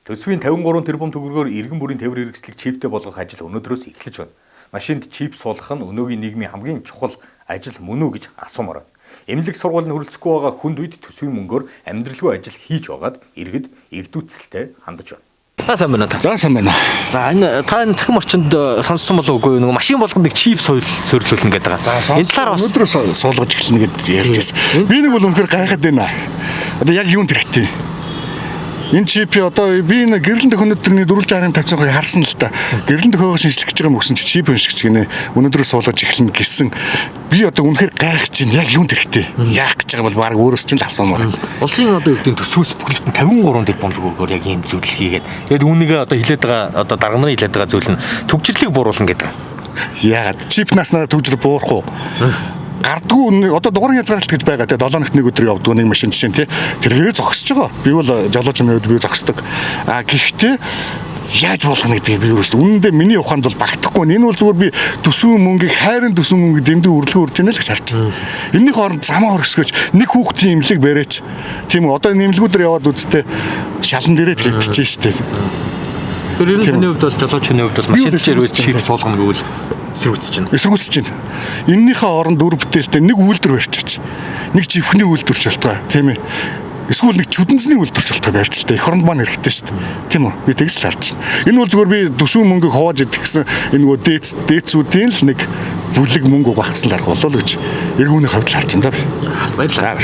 Төсвийн 53 тэрбум төгрөгөөр иргэн бүрийн тээвэр хэрэгслийг чиптэй болгох ажил өнөөдрөөс эхэлж байна. Машинд чип суулгах нь өнөөгийн нийгмийн хамгийн чухал ажил мөн үү гэж асуумаар байна. Эмнэлэг сургуульд хүрэлцэхгүй байгаа хүнд үед төсвийн мөнгөөр амьдралгүй ажил хийж байгаад иргэд эрдүүцэлтэй хандаж байна. Сайн байна. За сайн байна. За энэ та цахим орчинд сонссон болов уу үгүй нөгөө машин болгонд нэг чип суйрлуулна гэдэг байгаа. За энэ талаар бас өнөөдрөөс суулгаж эхэлнэ гэдээ ярьж байсан. Би нэг бол үнэхээр гайхаад байна. Одоо яг юунд хэрэгтэй? Энэ чип одоо би энэ гэрлэн дөхөнд төрний 460-ын 500-ыг харсан л та. Гэрлэн дөхөөгөө шинжлэх гэж байгаа мөсөн чи чип шинжлэх гинэ. Өнөөдрөөс суулгаж эхэлнэ гэсэн. Би одоо үнэхээр гайхаж байна. Яг юунд хэрэгтэй? Яах гэж байгаа бол баг өөрөөс чинь л асуумаар. Улсын одоо өвдөн төсвөөс бүхэлдэн 53 тэрбум төгрөгөөр яг ийм зүйл хийгээд. Тэгээд үүнийгээ одоо хилээд байгаа одоо дарга нарын хилээд байгаа зүйл нь төгжрлийг бууруулна гэдэг. Яагаад чип наснараа төгжрөл буурах уу? Гардгүй одоо дугаарын хязгаарлалт гэж байгаа те 7 ногт нэг өдөр явдаг нэг машин жишээ те тэргээ зогсож байгаа. Би бол жолоочны үед би зогсдог. Гэхдээ яаж болох нь гэдэг би өөрөөсөө үнэндээ миний ухаанд бол багтахгүй. Энэ бол зүгээр би төсвийн мөнгийг хайрын төсвийн мөнгө дэндүү өрлөгөө урж яана л гэж харж байна. Энийний хооронд замаа хөрсгөж нэг хүүхдийн имлэг барьж тийм үү одоо нэмлэгүүдээр яваад үзтээ шалан дээрээ төлөвчж штэ. Тэр ер нь таны хувьд бол жолоочны хувьд бол машин дээр чип суулгана гэвэл эсэргүүцэж байна. Эннийхээ оронд дөр бүтээлтэй нэг үйлдвэр барьчих. Нэг живхний үйлдвэрч болтгоо тийм ээ. Эсвэл нэг чүдэнцний үйлдвэрч болтгоо барьчих та. Эх оронд маань хэрэгтэй шүү дээ. Тийм үү? Би тэгж л харж байна. Энэ бол зүгээр би төсвийн мөнгөийг хувааж идэх гэсэн энэ нөгөө дээдсүүдийн л нэг бүлэг мөнгө багцсан арга болоо л гэж эргүүний хувьд л харж байна да би. Баярлалаа.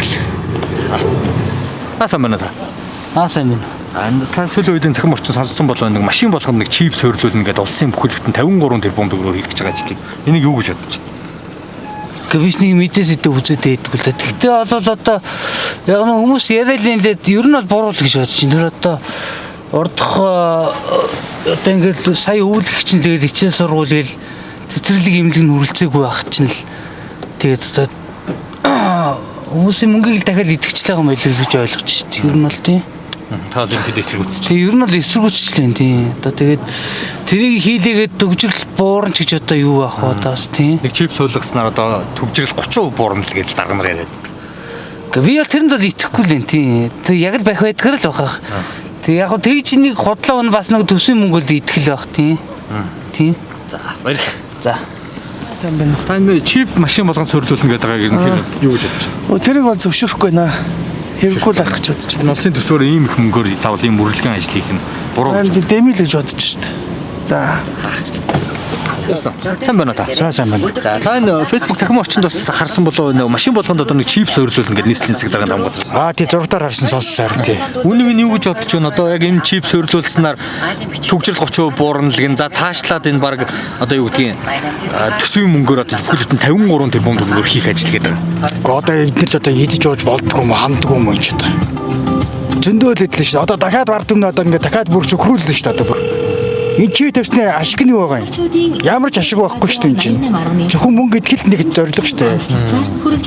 Сайн байна та. Сайн байна. Та сүүлийн үеийн цахим орчин сонссон болоо нэг машин болгонд нэг чип суйрлуулна гэдэг улсын бүхэлдэн 53 тэрбум төгрөгөөр хийх гэж байгаа ажлыг энийг юу гэж бодож байна? Гэвчний мэдээс идэв үзээд байдаг л да. Тэгтээ бол одоо яг нэг хүмүүс яриалын лээд ер нь бол буруу л гэж бодож байна. Тэр одоо ордох одоо ингээд сая өвлөгч нь тэгээд хичээл сургууль гээл цэцэрлэг имлэг нь үргэлцээгүй байх чинь л тэгээд одоо хүмүүсийн мөнгийг л дахиад идэвхжлээ юм байлээ гэж ойлгож байна. Ер нь бол тийм таал энэ эсэргүүцэж. Тэг ер нь л эсэргүүцчлээ тийм. Одоо тэгээд тэрийг хийлээгээд төгжрөл буурна ч гэж одоо юу байх вэ даас тийм. Нэг чип суулгаснаар одоо төгжрөл 30% буурна л гэж дарга нар яриад. Би бол тэрэнд бол итгэхгүй л юм тийм. Тэг яг л байх байдгаар л байхаа. Тэг яг тэгж нэг хотлоо нь бас нэг төсвийн мөнгөнд итгэл байх тийм. Тийм. За баярлалаа. За. Сайн байна. Та энэ чип машин болгонд суйрлуулна гэдэг байгаа юу гэж бодож байна? Тэрийг бол зөвшөөрөхгүй байна. Хэрэггүй л ах гэж бодож байна. Улсын төсвөөр ийм их мөнгөөр заавал ийм үргэлжлэн ажил хийх нь буруу гэж. Дэмэл гэж бодож штт. За. Сайн байна та. Сайн байна. За та энэ Facebook цахим орчинд бас харсан болоо нэг машин болгонд одоо нэг чип суйрлуулна гэдэг нийслэлийн засаг дарганд хамгаалсан. Тий зургатаар харсан сонссон харин тий. Үүнийг нь юу гэж бодож байна? Одоо яг энэ чип суйрлуулснаар төгжрөл 30% буурна л гэн. За цаашлаад энэ баг одоо юу гэдгийг төсвийн мөнгөөр одоо бүхэлдэн 53 тэрбум төгрөгөөр хийх ажил гэдэг. Одоо эдгээр ч одоо идэж ууж болдгоо юм хамдгүй юм ч одоо. Зөндөө л идлээ шүү. Одоо дахиад бард өмнө одоо ингээд дахиад бүр чөхрүүлсэн шүү дээ одоо бүр. Энэ чи төвчний ашиг нь юу байгаа юм? Ямар ч ашиг байхгүй шүү дээ энэ чинь. Зөвхөн мөнгө идэхэл нэг зориг шүү дээ.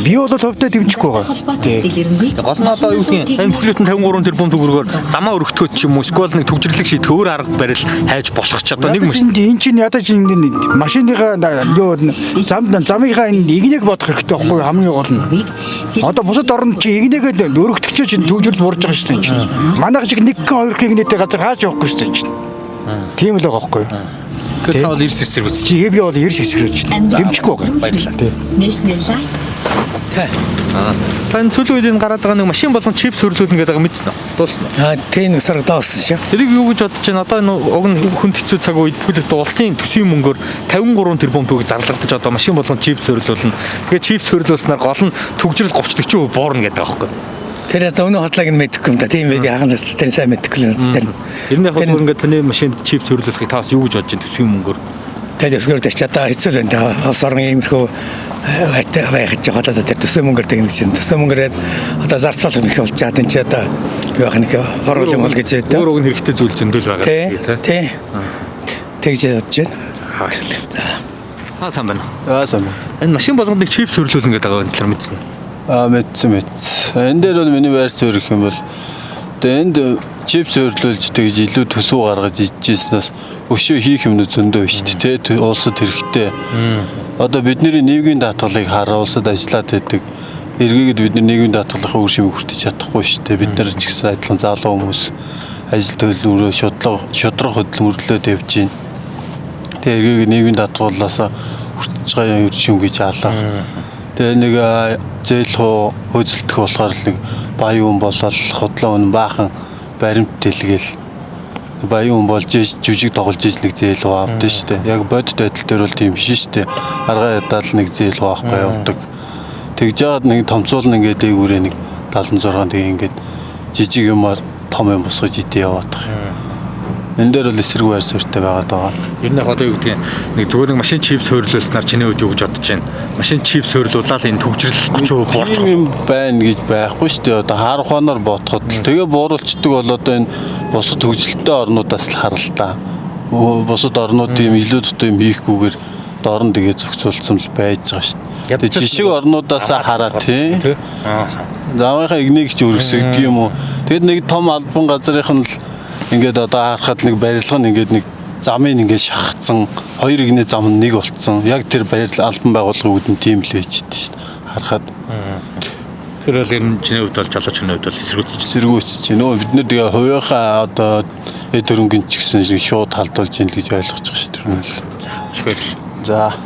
Би бол хөвдөө дэмжихгүй байгаа. Тий. Гол нь одоо юу гэдгийг энэ бүхлөтэн 53 тэрбум төгрөгөөр замаа өргөтгөөч ч юм уу эсвэл нэг төгжрлэг шийдэх өөр арга барил хайж болох ч одоо нэг машин. Энэ чинь ядаж энэ машиныхаа юу замынхаа энэ игнийг бодох хэрэгтэй байхгүй хамгийн гол нь. Одоо бусад орнд чи игнийгээ өргөтгөч чинь төгжрөл буурж байгаа шүү дээ. Манайх шиг нэг хоёр игнийтэй газар хааж явахгүй шүү дээ. Тийм л байгаа байхгүй юу? Тэр тал ирс эсэргүүцэж. Чи би бол ирс эсэргүүцэж. Дэмжихгүй байгаа. Баярлалаа. Та энэ сүүлийн үед гараад байгаа нэг машин болгон чип суйрлуулна гэдэг мэдсэн үү? Дуусна уу? Тэ нэг сар даасан шүү. Тэрийг юу гэж бодож байна? Одоо энэ уг нь хүн хэцүү цаг үед бүхэлдээ улсын төсвийн мөнгөөр 53 тэрбум төгрөг зарлагдаж одоо машин болгон чип суйрлуулна. Тэгээд чип суйрлуулснаар гол нь төгжрөл 30-40% буурна гэдэг байгаа байхгүй юу? Тэр зөвхөн хотлыг нь мэдэхгүй юм да. Тийм ээ хагнаас тэр сайн мэдэхгүй л тэр. Ер нь яг бол ингээд таны машинд чип суйрлуулахыг таас юу гэж бодож байна төсвийн мөнгөөр? Тэр өсгөр дээр ч одоо хэцүү л энэ хос орны иймэрхүү байж байгаа тэр төсвийн мөнгөөр тэгнэ чинь төсвийн мөнгөөр одоо зарцуулах юм их болж чад энэ ч одоо юу байх нэг хорвол юм бол гэж ядаа. Өөр уг нь хэрэгтэй зүйл зөндөл байгаа тий. Тэгж бодож байна. Сайн байна. Сайн байна. Энэ машин болгонд нэг чип суйрлуулна гэдэг байгаа энэ талаар мэдсэн. Мэдсэн. Энэ дээр бол миний байр суурь гэх юм бол одоо энд чип суйрлуулж тэгж илүү төсөв гаргаж ижижснээс өшөө хийх юмнууд зөндөө шүү дээ. Тэ улсад хэрэгтэй. Одоо бидний нийгмийн даатгалыг хараа улсад ажиллаад байдаг. Эргээгээд бид нийгмийн даатгалын үр шимийг хүртэж чадахгүй шүү дээ. Бид нар ч гэсэн адилхан залуу хүмүүс ажил төлөвлөрөө шудраг хөдөлмөрлөөд явж байна. Тэгээ эргийг нийгмийн татварлаасаа хүртэж байгаа юм шиг гэж алах. Тэгээ нэг зээл хуу хөдөлтөх болохоор нэг баян хүн болол худлаа хүн баахан баримт дэлгээл баян хүн болж жүжиг тоглож иж нэг зээл хуу авдаг шүү дээ. Яг бодит байдал дээр бол тийм биш шүү дээ. Аргаа ядаад нэг зээл хуу авахгүй явдаг. Тэгж яагаад нэг томцуулна ингээд дээгүүрээ нэг 76 тэгээ ингээд жижиг юмар том юм босгож идэ яваадах. Энэ дээр бол эсрэг байр суурьтай байгаад байгаа. Ер нь одоо юу гэдгийг нэг зүгээр нэг машин чип суйрлуулснаар чиний үед юу гэж бодож байна? Машин чип суйрлуулаад энэ төгжрөл 30% буурч юм байна гэж байхгүй шүү дээ. Одоо хар ухаанаар ботход тэгээ бууруулцдаг бол одоо энэ бусад төгжөлттэй орнуудаас л харалтаа. Бусад орнууд юм илүү дутуу юм хийхгүйгээр дорн тэгээ зохицуулсан л байж байгаа шүү дээ. Тэгээ жишг орнуудаас хараад тий. Заавынхаа игнийг ч өргөсгдөг юм уу? Тэгэд нэг том албан газрынхан л ингээд одоо харахад нэг барилга нь ингээд нэг замыг ингээд шахацсан, хоёр игний зам нь нэг болцсон. Яг тэр албан байгууллагын үүдэн тийм л байж дээ шүү дээ. Харахад. Тэр бол энэ чиний хувьд бол жолоочны хувьд бол эсэргүүцэж байна. Нөө бид нэр тэгээ хувийнхаа одоо эд хөрөнгөнд ч гэсэн шууд халдуулж ийн гэж ойлгож байгаа шүү дээ. За, шүгэл. За.